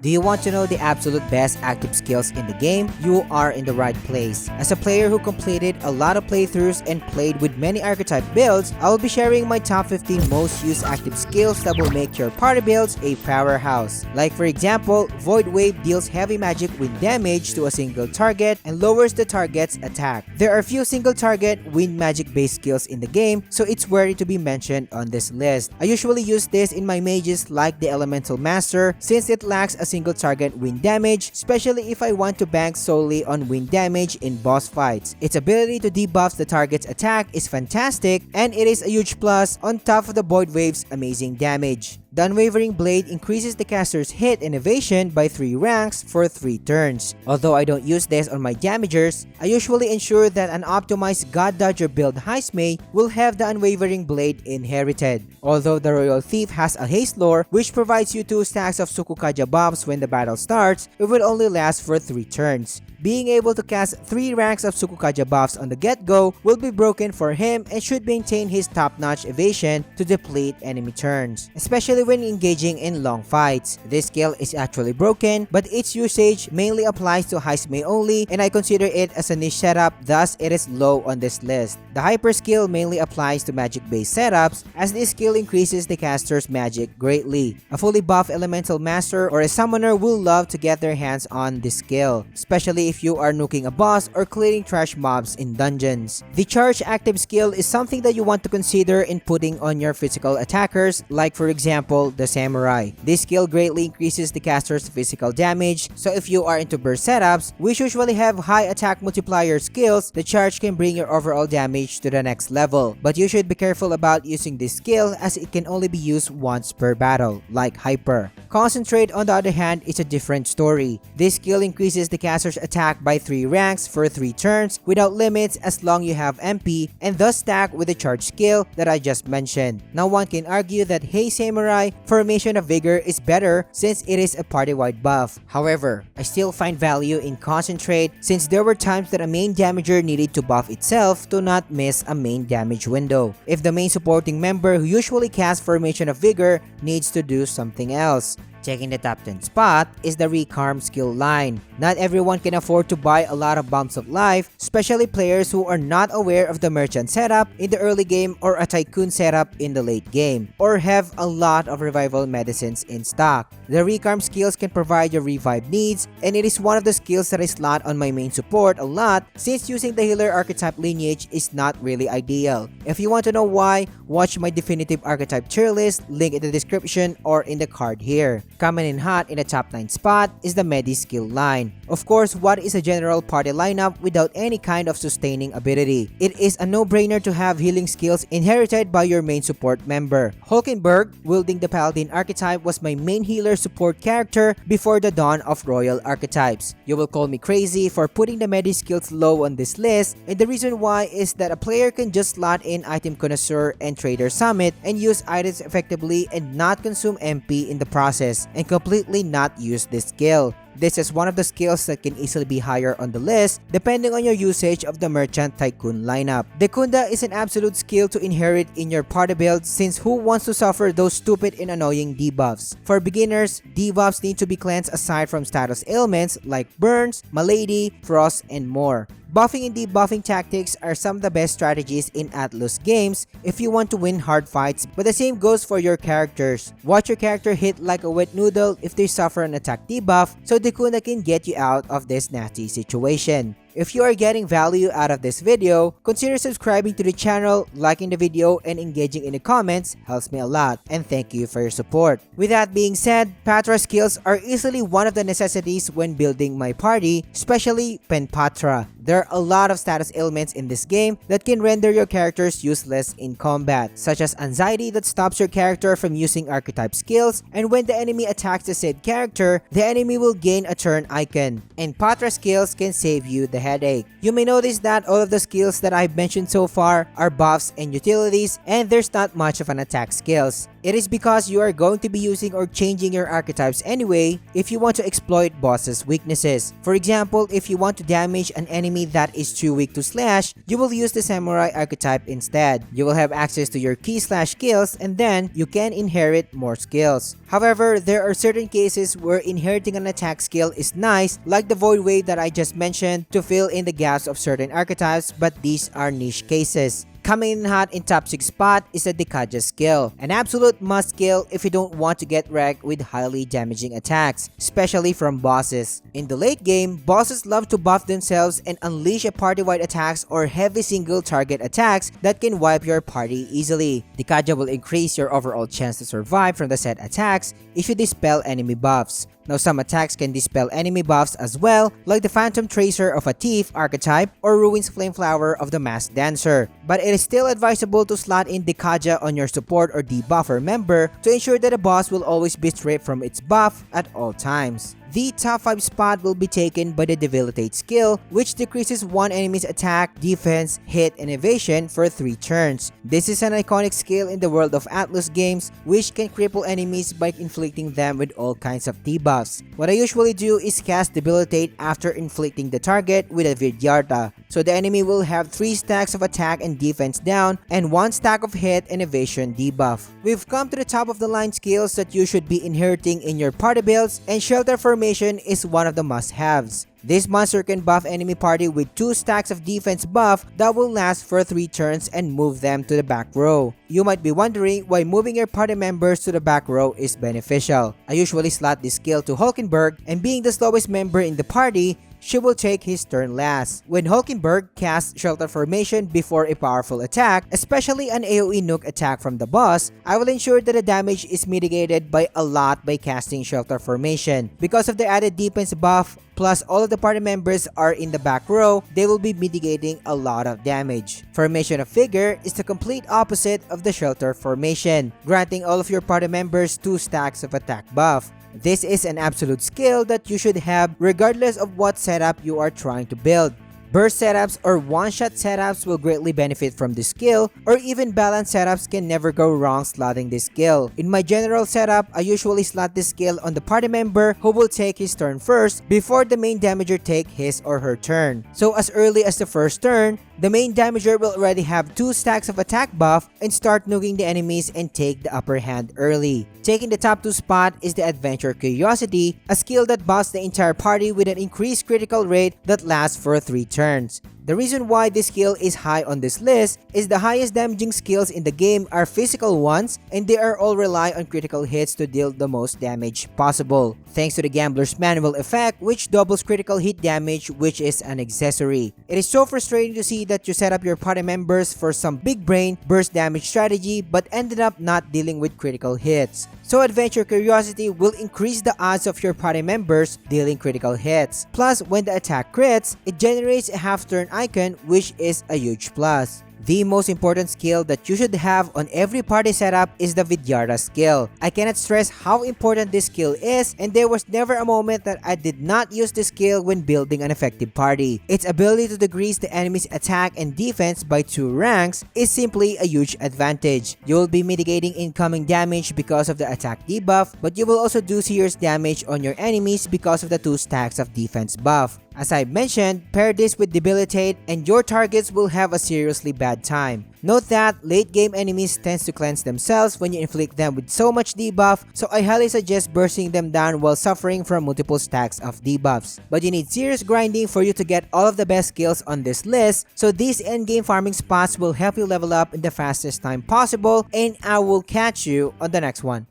Do you want to know the absolute best active skills in the game? You are in the right place. As a player who completed a lot of playthroughs and played with many archetype builds, I will be sharing my top 15 most used active skills that will make your party builds a powerhouse. Like for example, Void Wave deals heavy magic wind damage to a single target and lowers the target's attack. There are few single target wind magic based skills in the game, so it's worthy to be mentioned on this list. I usually use this in my mages like the Elemental Master since it lacks a single target wind damage, especially if I want to bank solely on wind damage in boss fights. Its ability to debuff the target's attack is fantastic, and it is a huge plus on top of the Void Wave's amazing damage. The Unwavering Blade increases the caster's hit and evasion by 3 ranks for 3 turns. Although I don't use this on my damagers, I usually ensure that an optimized God Dodger build Heistmei will have the Unwavering Blade inherited. Although the Royal Thief has a haste lore which provides you 2 stacks of Sukukaja buffs when the battle starts, it will only last for 3 turns. Being able to cast 3 ranks of Sukukaja buffs on the get-go will be broken for him and should maintain his top-notch evasion to deplete enemy turns, especially when engaging in long fights. This skill is actually broken, but its usage mainly applies to Heistmei only, and I consider it as a niche setup, thus it is low on this list. The Hyper skill mainly applies to magic-based setups, as this skill increases the caster's magic greatly. A fully buffed Elemental Master or a Summoner will love to get their hands on this skill, especially if you are nuking a boss or clearing trash mobs in dungeons. The Charge active skill is something that you want to consider in putting on your physical attackers, like for example, the Samurai. This skill greatly increases the caster's physical damage, so if you are into burst setups, which usually have high attack multiplier skills, the Charge can bring your overall damage to the next level. But you should be careful about using this skill as it can only be used once per battle, like Hyper. Concentrate, on the other hand, is a different story. This skill increases the caster's attack by 3 ranks for 3 turns without limits as long you have MP, and thus stack with the Charge skill that I just mentioned. Now one can argue that Hey Samurai, Formation of Vigor is better since it is a party-wide buff. However, I still find value in Concentrate since there were times that a main damager needed to buff itself to not miss a main damage window, if the main supporting member who usually casts Formation of Vigor needs to do something else. Taking the top 10 spot is the Recarm skill line. Not everyone can afford to buy a lot of Bombs of Life, especially players who are not aware of the merchant setup in the early game or a tycoon setup in the late game, or have a lot of revival medicines in stock. The Recarm skills can provide your revive needs, and it is one of the skills that I slot on my main support a lot since using the healer archetype lineage is not really ideal. If you want to know why, watch my definitive archetype tier list, link in the description or in the card here. Coming in hot in the top 9 spot is the Medi skill line. Of course, what is a general party lineup without any kind of sustaining ability? It is a no-brainer to have healing skills inherited by your main support member. Hulkenberg, wielding the Paladin archetype, was my main healer support character before the dawn of Royal archetypes. You will call me crazy for putting the Medi skills low on this list, and the reason why is that a player can just slot in Item Connoisseur and Trader Summit and use items effectively and not consume MP in the process, and completely not use this skill. This is one of the skills that can easily be higher on the list depending on your usage of the Merchant Tycoon lineup. Dekunda is an absolute skill to inherit in your party build since who wants to suffer those stupid and annoying debuffs? For beginners, debuffs need to be cleansed aside from status ailments like burns, malady, frost, and more. Buffing and debuffing tactics are some of the best strategies in Atlus games if you want to win hard fights, but the same goes for your characters. Watch your character hit like a wet noodle if they suffer an attack debuff, so Dekunda can get you out of this nasty situation. If you are getting value out of this video, consider subscribing to the channel, liking the video, and engaging in the comments helps me a lot, and thank you for your support. With that being said, Patra skills are easily one of the necessities when building my party, especially Penpatra. There are a lot of status ailments in this game that can render your characters useless in combat, such as anxiety that stops your character from using archetype skills, and when the enemy attacks the said character, the enemy will gain a turn icon, and Patra skills can save you the headache. You may notice that all of the skills that I've mentioned so far are buffs and utilities, and there's not much of an attack skills. It is because you are going to be using or changing your archetypes anyway if you want to exploit bosses' weaknesses. For example, if you want to damage an enemy that is too weak to slash, you will use the samurai archetype instead. You will have access to your key slash skills and then you can inherit more skills. However, there are certain cases where inheriting an attack skill is nice, like the Void Wave that I just mentioned, to fill in the gaps of certain archetypes, but these are niche cases. Coming in hot in top 6 spot is the Dekaja skill, an absolute must skill if you don't want to get wrecked with highly damaging attacks, especially from bosses. In the late game, bosses love to buff themselves and unleash a party-wide attacks or heavy single target attacks that can wipe your party easily. Dekaja will increase your overall chance to survive from the set attacks if you dispel enemy buffs. Now, some attacks can dispel enemy buffs as well, like the Phantom Tracer of a Thief archetype or Ruin's Flameflower of the Masked Dancer. But it is still advisable to slot in Dekaja on your support or debuffer member to ensure that the boss will always be stripped from its buff at all times. The top 5 spot will be taken by the Debilitate skill, which decreases one enemy's attack, defense, hit, and evasion for 3 turns. This is an iconic skill in the world of Atlus games, which can cripple enemies by inflicting them with all kinds of debuffs. What I usually do is cast Debilitate after inflicting the target with a Vidyarta, so the enemy will have 3 stacks of attack and defense down and 1 stack of hit and evasion debuff. We've come to the top of the line skills that you should be inheriting in your party builds, and Shelter Formation is one of the must-haves. This monster can buff enemy party with 2 stacks of defense buff that will last for 3 turns and move them to the back row. You might be wondering why moving your party members to the back row is beneficial. I usually slot this skill to Hulkenberg, and being the slowest member in the party, she will take his turn last. When Hulkenberg casts Shelter Formation before a powerful attack, especially an AoE nuke attack from the boss, I will ensure that the damage is mitigated by a lot by casting Shelter Formation. Because of the added defense buff, plus all of the party members are in the back row, they will be mitigating a lot of damage. Formation of Figure is the complete opposite of the Shelter Formation, granting all of your party members 2 stacks of attack buff. This is an absolute skill that you should have regardless of what setup you are trying to build. Burst setups or one-shot setups will greatly benefit from this skill, or even balanced setups can never go wrong slotting this skill. In my general setup, I usually slot this skill on the party member who will take his turn first before the main damager take his or her turn. So as early as the first turn, the main damager will already have 2 stacks of attack buff and start nuking the enemies and take the upper hand early. Taking the top 2 spot is the Adventure Curiosity, a skill that buffs the entire party with an increased critical rate that lasts for 3 turns. The reason why this skill is high on this list is the highest damaging skills in the game are physical ones, and they are all rely on critical hits to deal the most damage possible, thanks to the Gambler's Manual effect, which doubles critical hit damage, which is an accessory. It is so frustrating to see that you set up your party members for some big brain burst damage strategy but ended up not dealing with critical hits. So Adventure Curiosity will increase the odds of your party members dealing critical hits. Plus, when the attack crits, it generates a half-turn icon, which is a huge plus. The most important skill that you should have on every party setup is the Vidyarta skill. I cannot stress how important this skill is, and there was never a moment that I did not use this skill when building an effective party. Its ability to decrease the enemy's attack and defense by 2 ranks is simply a huge advantage. You will be mitigating incoming damage because of the attack debuff, but you will also do serious damage on your enemies because of the 2 stacks of defense buff. As I mentioned, pair this with Debilitate and your targets will have a seriously bad time. Note that late game enemies tend to cleanse themselves when you inflict them with so much debuff, so I highly suggest bursting them down while suffering from multiple stacks of debuffs. But you need serious grinding for you to get all of the best skills on this list, so these endgame farming spots will help you level up in the fastest time possible, and I will catch you on the next one.